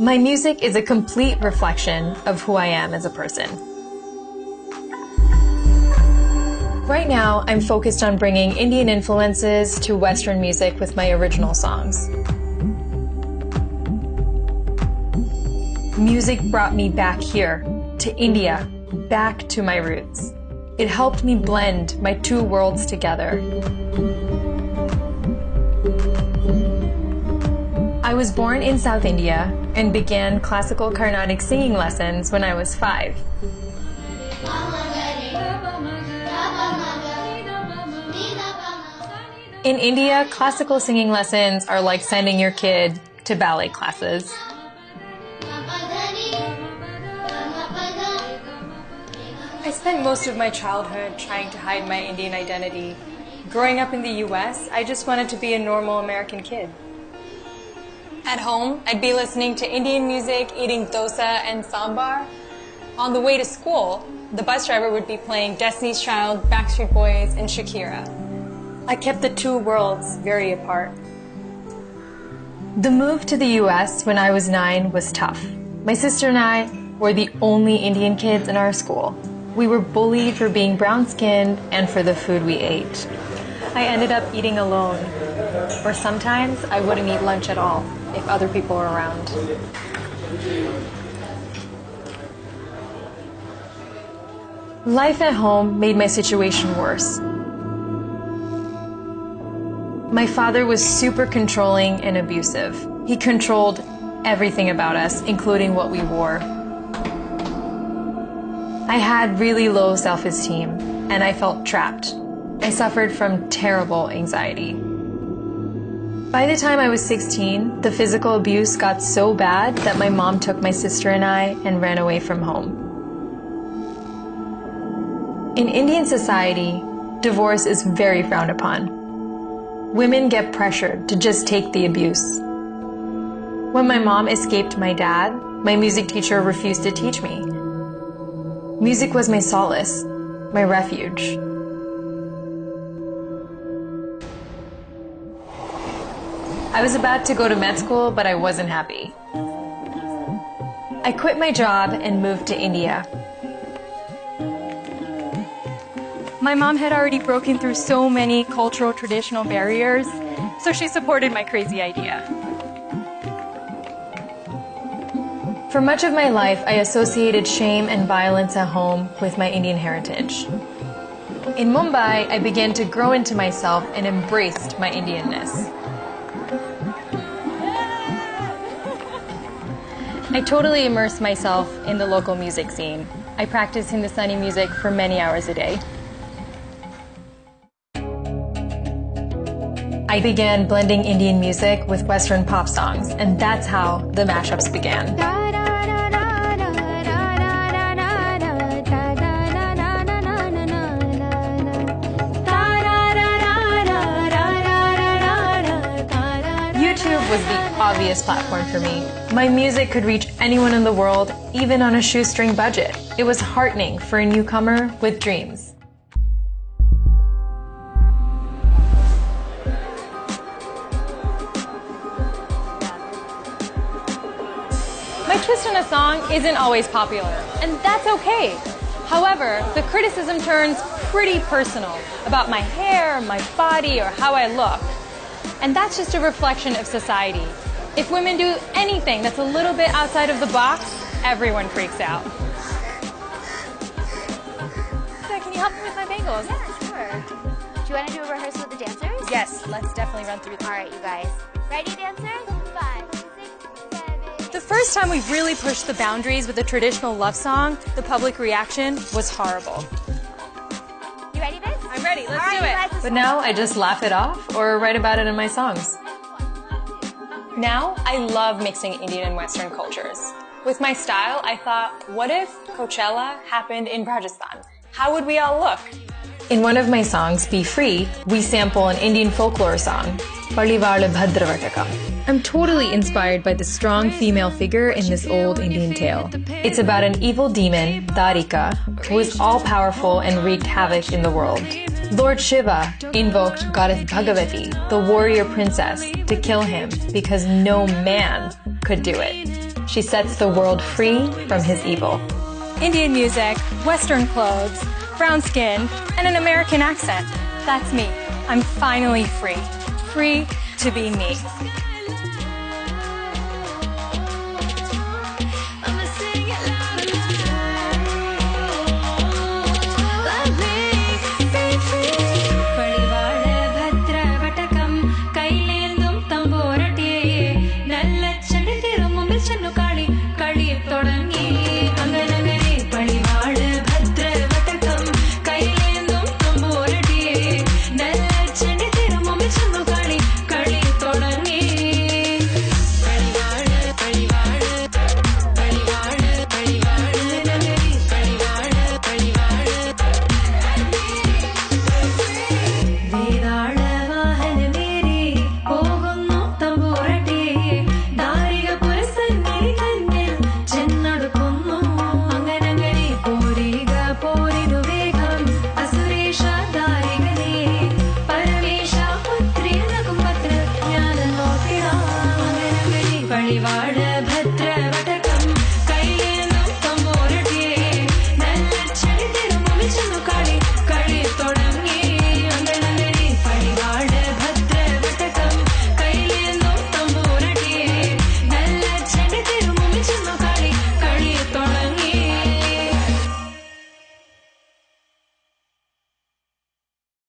My music is a complete reflection of who I am as a person. Right now, I'm focused on bringing Indian influences to Western music with my original songs. Music brought me back here, to India, back to my roots. It helped me blend my two worlds together. I was born in South India and began classical Carnatic singing lessons when I was 5. In India, classical singing lessons are like sending your kid to ballet classes. I spent most of my childhood trying to hide my Indian identity. Growing up in the US, I just wanted to be a normal American kid. At home, I'd be listening to Indian music, eating dosa and sambar. On the way to school, the bus driver would be playing Destiny's Child, Backstreet Boys, and Shakira. I kept the two worlds very apart. The move to the US when I was 9 was tough. My sister and I were the only Indian kids in our school. We were bullied for being brown-skinned and for the food we ate. I ended up eating alone, or sometimes I wouldn't eat lunch at all if other people were around. Life at home made my situation worse. My father was super controlling and abusive. He controlled everything about us, including what we wore. I had really low self-esteem, and I felt trapped. I suffered from terrible anxiety. By the time I was 16, the physical abuse got so bad that my mom took my sister and I and ran away from home. In Indian society, divorce is very frowned upon. Women get pressured to just take the abuse. When my mom escaped my dad, my music teacher refused to teach me. Music was my solace, my refuge. I was about to go to med school, but I wasn't happy. I quit my job and moved to India. My mom had already broken through so many cultural traditional barriers, so she supported my crazy idea. For much of my life, I associated shame and violence at home with my Indian heritage. In Mumbai, I began to grow into myself and embraced my Indianness. I totally immersed myself in the local music scene. I practiced Hindustani music for many hours a day. I began blending Indian music with Western pop songs, and that's how the mashups began. YouTube was the obvious platform for me. My music could reach anyone in the world, even on a shoestring budget. It was heartening for a newcomer with dreams. My twist on a song isn't always popular, and that's okay. However, the criticism turns pretty personal about my hair, my body, or how I look. And that's just a reflection of society. If women do anything that's a little bit outside of the box, everyone freaks out. So can you help me with my bangles? Yeah, sure. Do you want to do a rehearsal with the dancers? Yes, let's definitely run through that. All right, you guys. Ready, dancers? 5, 6, 7. The first time we really pushed the boundaries with a traditional love song, the public reaction was horrible. You ready, Vince? I'm ready, let's do it. But now I just laugh it off or write about it in my songs. Now I love mixing Indian and Western cultures. With my style, I thought, what if Coachella happened in Rajasthan? How would we all look? In one of my songs, Be Free, we sample an Indian folklore song, Palivala Bhadravataka. I'm totally inspired by the strong female figure in this old Indian tale. It's about an evil demon, Darika, who is all-powerful and wreaked havoc in the world. Lord Shiva invoked goddess Bhagavati, the warrior princess, to kill him because no man could do it. She sets the world free from his evil. Indian music, Western clothes, brown skin, and an American accent. That's me. I'm finally free. Free to be me. വഴിവാട്